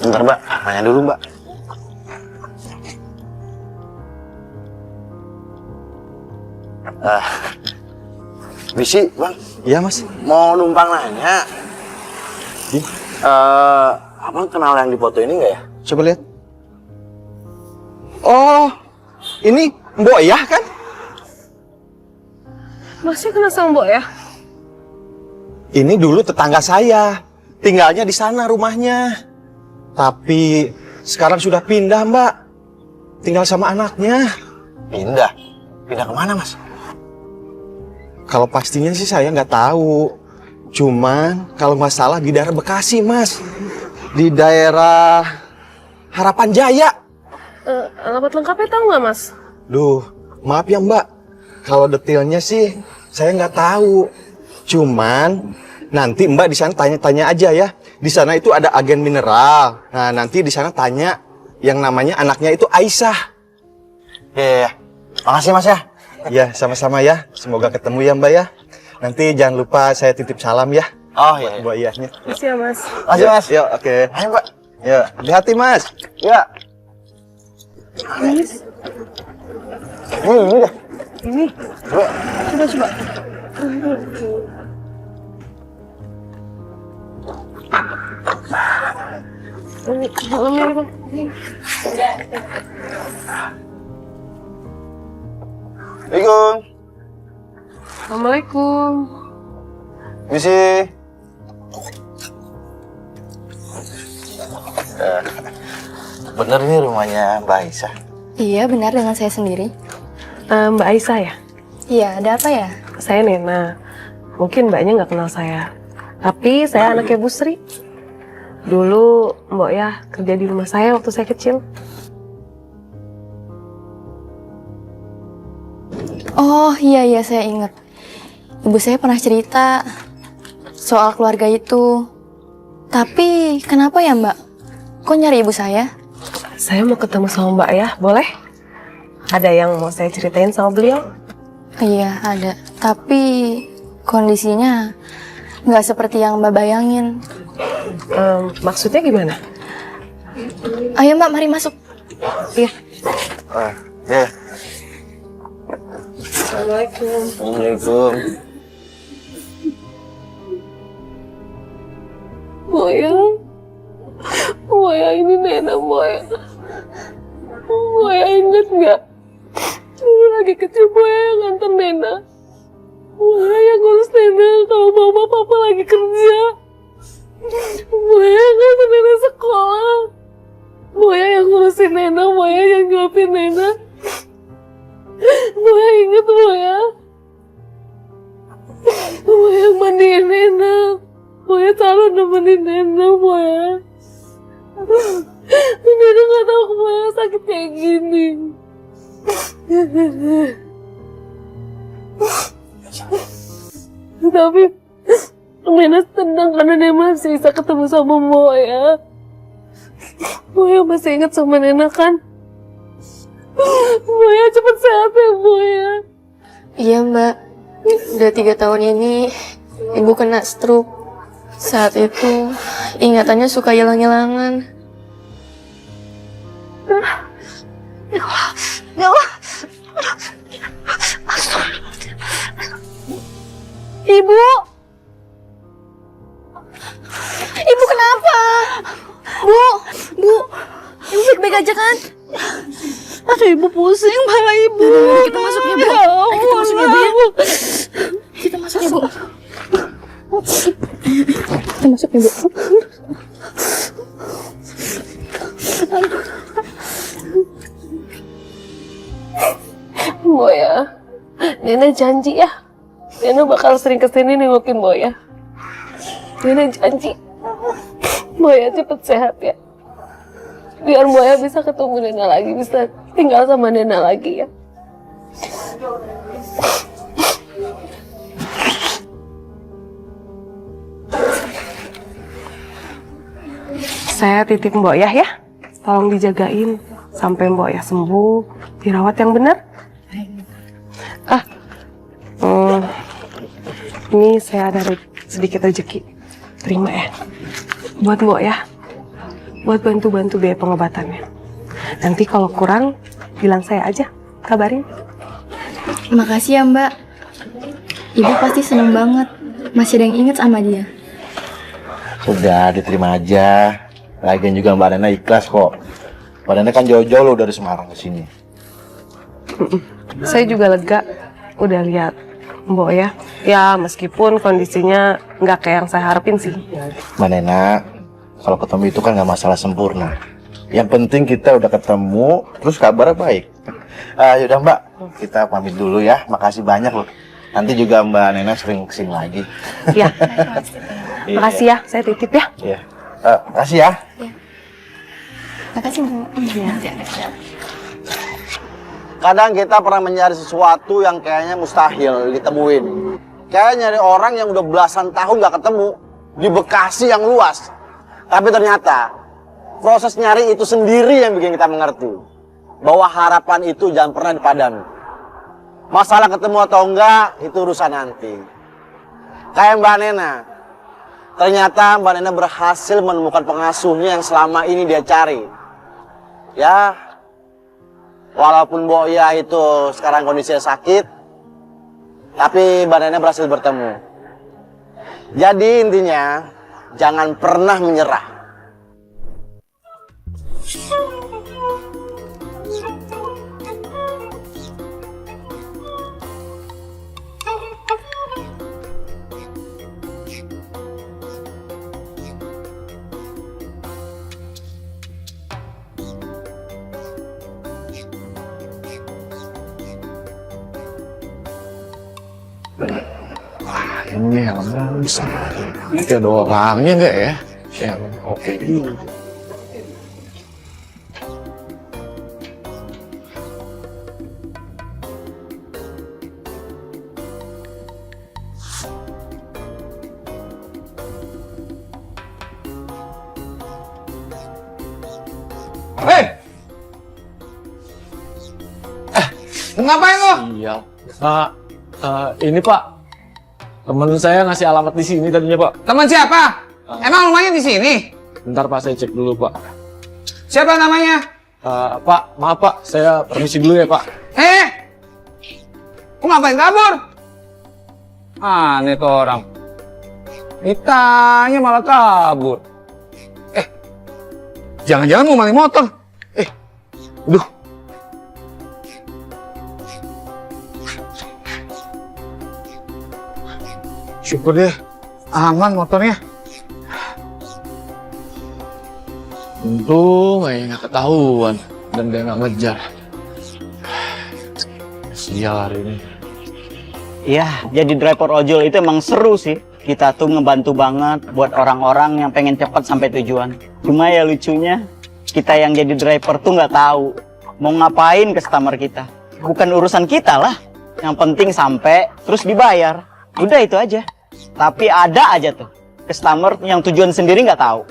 Bentar Mbak, nanya dulu Mbak. Bisi Bang. Iya Mas. Mau numpang nanya. Abang kenal yang di foto ini nggak ya? Coba lihat. Oh, ini Mbok ya kan? Masih kenal sama Mbok ya? Ini dulu tetangga saya. Tinggalnya di sana rumahnya. Tapi sekarang sudah pindah Mbak. Tinggal sama anaknya. Pindah? Pindah kemana Mas? Kalau pastinya sih saya nggak tahu. Cuman kalau nggak salah di daerah Bekasi Mas. Di daerah Harapan Jaya. Alamat lengkapnya tahu nggak Mas? Duh, maaf ya Mbak. Kalau detailnya sih saya nggak tahu. Cuman nanti Mbak di sana tanya-tanya aja ya. Di sana itu ada agen mineral. Nah nanti di sana tanya yang namanya anaknya itu Aisyah. Iya. Makasih Mas ya. Ya sama-sama ya. Semoga ketemu ya Mbak ya. Nanti jangan lupa saya titip salam ya. Oh iya. Buat Iyahnya. Makasih ya Mas. Makasih Mas. Yuk, oke. Ayo Mbak. Ya, hati-hati Mas. Ya. Mas, Ini dah. ini. Coba. Ini helmnya nih Bang. Assalamualaikum. Assalamualaikum. Bisi. Bener nih rumahnya Mbak Aisyah. Iya, benar dengan saya sendiri. Mbak Aisyah ya? Iya, ada apa ya? Saya Nena. Mungkin Mbaknya nggak kenal saya. Tapi saya anaknya Bu Sri. Dulu Mbak ya kerja di rumah saya waktu saya kecil. Oh, iya, saya ingat. Ibu saya pernah cerita soal keluarga itu. Tapi kenapa ya Mbak? Kok nyari ibu saya? Saya mau ketemu sama Mbak ya, boleh? Ada yang mau saya ceritain sama beliau? Iya, ada. Tapi kondisinya nggak seperti yang Mbak bayangin. Maksudnya gimana? Ayo Mbak, mari masuk. Iya. Ya. Assalamualaikum. Assalamualaikum. Moya ini Nena Moya. Moya inget nggak? Dulu lagi kecil Moya yang nganter Nena. Moya yang ngurus Nena kalau mama papa lagi kerja. Moya yang nganter Nena sekolah. Moya yang ngurusin Nena, Moya yang nyuapin Nena. Moya inget Moya. Moya yang mandiin Nena. Moya selalu nemenin Nena Moya. Nena nggak tahu Moya sakit kayak gini. Tapi Nena tenang karena Nena masih bisa ketemu sama Moya. Moya masih ingat sama Nena kan? Moya cepet sehat ya Moya. Iya Mbak, udah 3 tahun ini ibu kena stroke. Saat itu ingatannya suka hilang-hilangan. Ya Allah. Ibu! Ibu kenapa? Bu! Ibu baik-baik aja kan? Aduh ibu pusing kepala ibu. Kita masuk ya Bu. Ayo kita masuk ya Bu ya. Kita masuk ya Bu. Kita masuk ya Bu. Moya, Nena janji ya. Nena bakal sering kesini nengokin Moya. Nena janji. Moya cepet sehat ya. Biar Moya bisa ketemu Nena lagi, bisa tinggal sama Nena lagi ya. Saya titip Mbok Yah ya. Tolong dijagain sampai Mbok Yah sembuh, dirawat yang benar. Ini saya ada sedikit rezeki. Terima ya. Buat Mbok Yah. buat bantu-bantu biaya pengobatannya. Nanti kalau kurang, bilang saya aja, kabarin. Makasih ya Mbak. Ibu pasti seneng banget. Masih ada yang inget sama dia. Udah diterima aja. Lagian juga Mbak Nena ikhlas kok. Mbak Nena kan jauh-jauh loh dari Semarang ke sini. Saya juga lega udah lihat Mbok ya. Ya meskipun kondisinya nggak kayak yang saya harapin sih. Mbak Nena, kalau ketemu itu kan nggak masalah sempurna. Yang penting kita udah ketemu, terus kabarnya baik. Yaudah Mbak, kita pamit dulu ya. Makasih banyak loh. Nanti juga Mbak Nena sering kesini lagi. Ya, makasih ya. Saya titip ya. Iya. Makasih ya. Makasih Bu. Kadang kita pernah mencari sesuatu yang kayaknya mustahil ditemuin. Kayak nyari orang yang udah belasan tahun gak ketemu di Bekasi yang luas. Tapi ternyata proses nyari itu sendiri yang bikin kita mengerti bahwa harapan itu jangan pernah dipadami. Masalah ketemu atau enggak itu urusan nanti. Kayak Mbak Nena. Ternyata Mbak Nena berhasil menemukan pengasuhnya yang selama ini dia cari. Ya, walaupun Mbok Ya itu sekarang kondisinya sakit, tapi Mbak Nena berhasil bertemu. Jadi intinya, jangan pernah menyerah. Ini helmnya bisa. Ini ada orangnya nggak ya? Ya, oke. Hei! Ngapain lo? Iya. Ini Pak, temen saya ngasih alamat di sini tadinya Pak. Teman siapa? Emang rumahnya di sini? Bentar Pak, saya cek dulu Pak. Siapa namanya? Pak, maaf Pak, saya permisi dulu ya Pak. Kok ngapain kabur? Aneh tuh orang. Ditanya malah kabur. Jangan-jangan mau maling motor. Aduh. Syukur deh, aman motornya. Untung aja nggak ketahuan dan dia nggak ngejar. Sial hari ini. Iya, jadi driver ojol itu emang seru sih. Kita tuh ngebantu banget buat orang-orang yang pengen cepat sampai tujuan. Cuma ya lucunya, kita yang jadi driver tuh nggak tahu mau ngapain customer kita. Bukan urusan kita lah. Yang penting sampai, terus dibayar. Udah itu aja. Tapi ada aja tuh customer yang tujuan sendiri nggak tahu.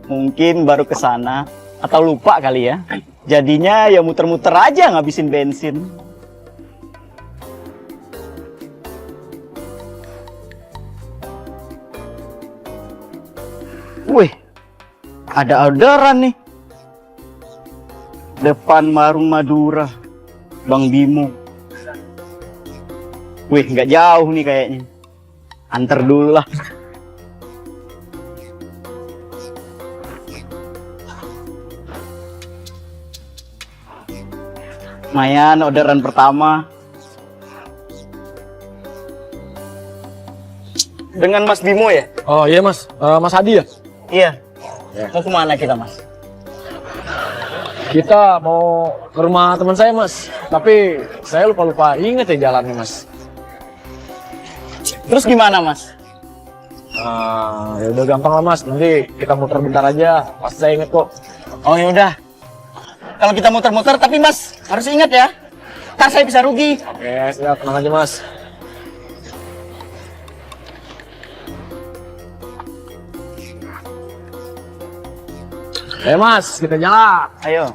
Mungkin baru ke sana atau lupa kali ya. Jadinya ya muter-muter aja ngabisin bensin. Wih, ada orderan nih. Depan warung Madura, Bang Bimo. Wih, nggak jauh nih kayaknya. Antar dulu lah. Lumayan orderan pertama. Dengan Mas Bimo ya? Oh iya Mas, Mas Hadi ya? Iya. Mau kemana kita, Mas? Kita mau ke rumah teman saya Mas, tapi saya lupa inget ya jalannya Mas. Terus gimana, Mas? Ya udah gampang lah Mas, nanti kita muter bentar aja, pasti saya inget kok. Oh ya udah. Kalau kita muter-muter, tapi Mas harus ingat ya, ntar saya bisa rugi. Oke, siap, tenang aja Mas. Mas, kita jalan. Ayo.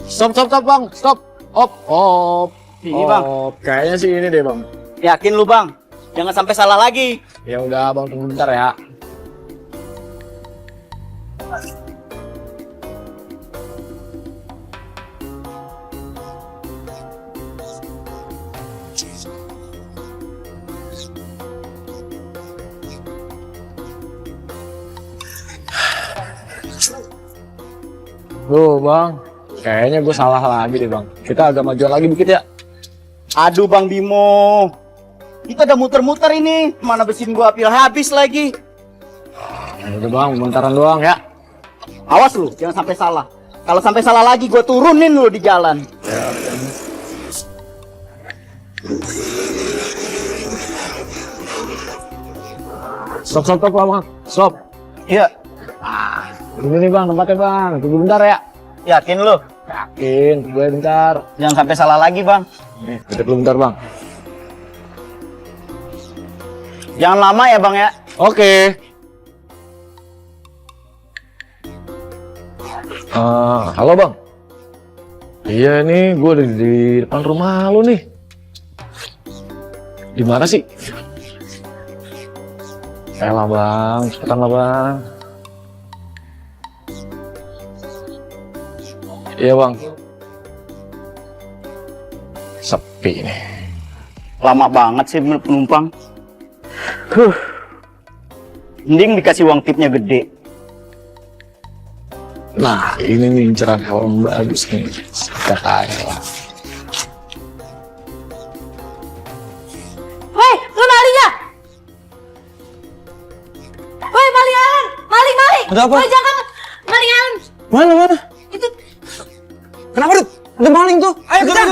Stop bang, stop. Op. Ini, Bang. Kayaknya sih ini deh bang. Yakin lu bang? Jangan sampai salah lagi. Ya udah bang, tunggu bentar ya. Tuh bang, kayaknya gue salah lagi deh bang. Kita agak majuan lagi dikit ya. Aduh Bang Bimo, kita udah muter-muter ini. Mana mesin gua apil habis lagi. Udah bang, bentaran doang ya. Awas lu, jangan sampai salah. Kalau sampai salah lagi, gua turunin lu di jalan. Stop bang, stop. Iya, Ini nih bang, tempatnya bang. Tunggu bentar ya. yakin lu? Yakin, gue bentar. Jangan sampai salah lagi Bang. Nih, duduk dulu bentar bang. Jangan lama ya Bang ya. Oke. Halo bang. Iya nih, gue ada di depan rumah lu nih. Di mana sih? Elah bang, cepetan lah bang. Iya bang. Sepi nih. Lama banget sih penumpang. Mending dikasih uang tipnya gede. Nah, ini nih inceran helm bagus nih. Kita kaya lah. Woi, lu maling ya? Woi, maling Alan! Maling! Ada apa? Woi, jangan! Maling Alan! Mana? Itu Kenapa, Dut? Ada maling tuh. Ayo kita.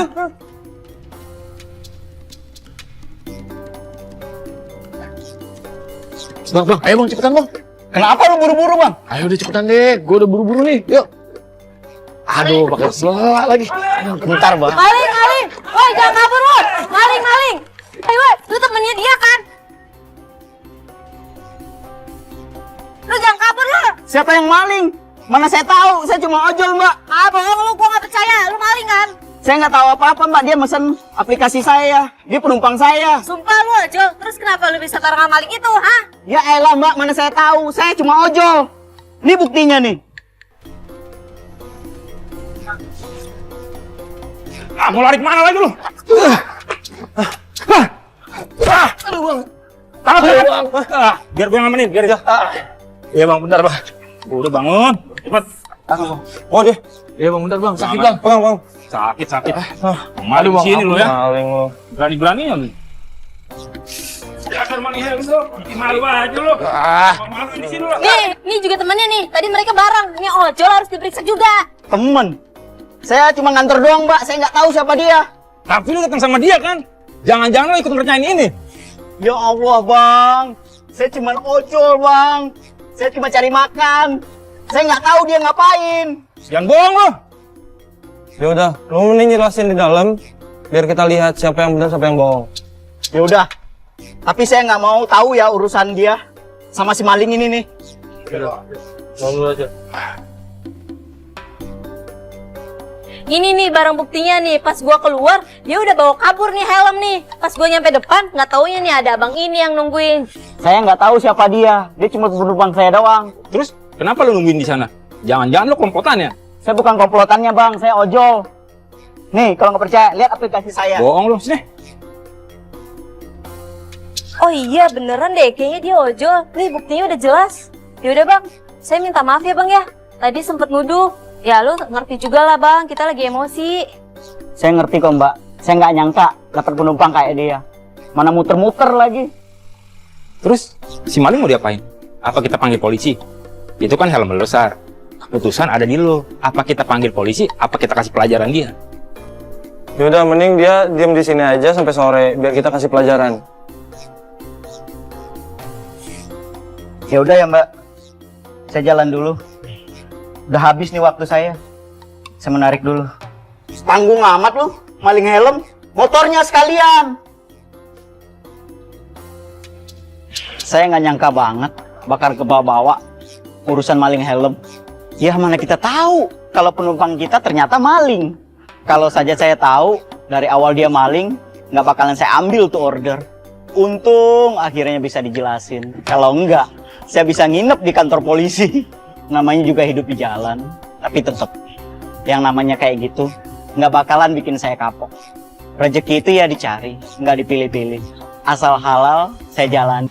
Bang, ayo bang, cepetan bang. Kenapa lu buru-buru Bang? Ayo deh cepetan deh, gue udah buru-buru nih, yuk. Aduh, pakai selak lagi. Ayo, Bentar Bang. maling! Woi, jangan kabur lu! Maling! Ayo, woi, lu temennya dia kan? Lu jangan kabur lu! Siapa yang maling? Mana saya tahu, saya cuma ojol Mbak. Ah, bohong lu, gua gak percaya. Lu maling kan? Saya nggak tahu apa-apa Mbak, dia mesen aplikasi saya. Dia penumpang saya. Sumpah lu, Jol. Terus kenapa lu bisa taruhan maling itu, ha? Ya elah Mbak, mana saya tahu, saya cuma ojol. Ini buktinya nih. Mau lari kemana lagi lu? Biar gue yang ngamenin, biar aja. iya bang, bentar bang. Udah bangun, cepet. Oh deh. Iya bang, bentar bang, sakit bang. Bang. Sakit. Maling di sini lu ya. Maling lu. Berani-beraninya lu. Dasar maling lu. Bikin malu aja lu. Malu di sini lu. Nih juga temennya nih. Tadi mereka bareng. Ini ojol harus diperiksa juga. Temen. Saya cuma nganter doang Mbak, saya nggak tahu siapa dia. Tapi lu datang sama dia kan? Jangan-jangan lu ikut ngerjain ini. Ya Allah Bang, saya cuma ojol Bang. Saya cuma cari makan. Saya nggak tahu dia ngapain. Jangan bohong lu. Ya udah, lu mending jelasin di dalam biar kita lihat siapa yang benar siapa yang bohong. Ya udah. Tapi saya nggak mau tahu ya urusan dia sama si maling ini nih. Ngomong aja. Ini nih barang buktinya nih. Pas gua keluar, dia udah bawa kabur nih helm nih. Pas gua nyampe depan, nggak taunya nih ada abang ini yang nungguin. Saya nggak tahu siapa dia. Dia cuma penumpang saya doang. Terus kenapa lu nungguin di sana? Jangan-jangan lu komplotan ya? Saya bukan komplotannya Bang, saya ojol. Nih, kalau nggak percaya, lihat aplikasi saya. Bohong lu, sini. Oh iya beneran deh, kayaknya dia ojol. Nih buktinya udah jelas. Yaudah bang, saya minta maaf ya bang ya. Tadi sempet nuduh. Ya lu ngerti juga lah bang, kita lagi emosi. Saya ngerti kok Mbak. Saya nggak nyangka dapat penumpang kayak dia. Mana muter-muter lagi. Terus si maling mau diapain? Apa kita panggil polisi? Itu kan helm besar. Keputusan ada di lo. Apa kita panggil polisi? Apa kita kasih pelajaran dia? Ya udah, mending dia diam di sini aja sampai sore biar kita kasih pelajaran. Ya udah ya Mbak. Saya jalan dulu. Udah habis nih waktu saya. Saya menarik dulu. Tanggung amat lu, maling helm. Motornya sekalian. Saya nggak nyangka banget bakar ke bawa-bawa urusan maling helm. Ya mana kita tahu kalau penumpang kita ternyata maling. Kalau saja saya tahu dari awal dia maling, nggak bakalan saya ambil tuh order. Untung akhirnya bisa dijelasin. Kalau enggak, saya bisa nginep di kantor polisi. Namanya juga hidup di jalan. Tapi tetap, yang namanya kayak gitu, nggak bakalan bikin saya kapok. Rezeki itu ya dicari, nggak dipilih-pilih. Asal halal, saya jalan.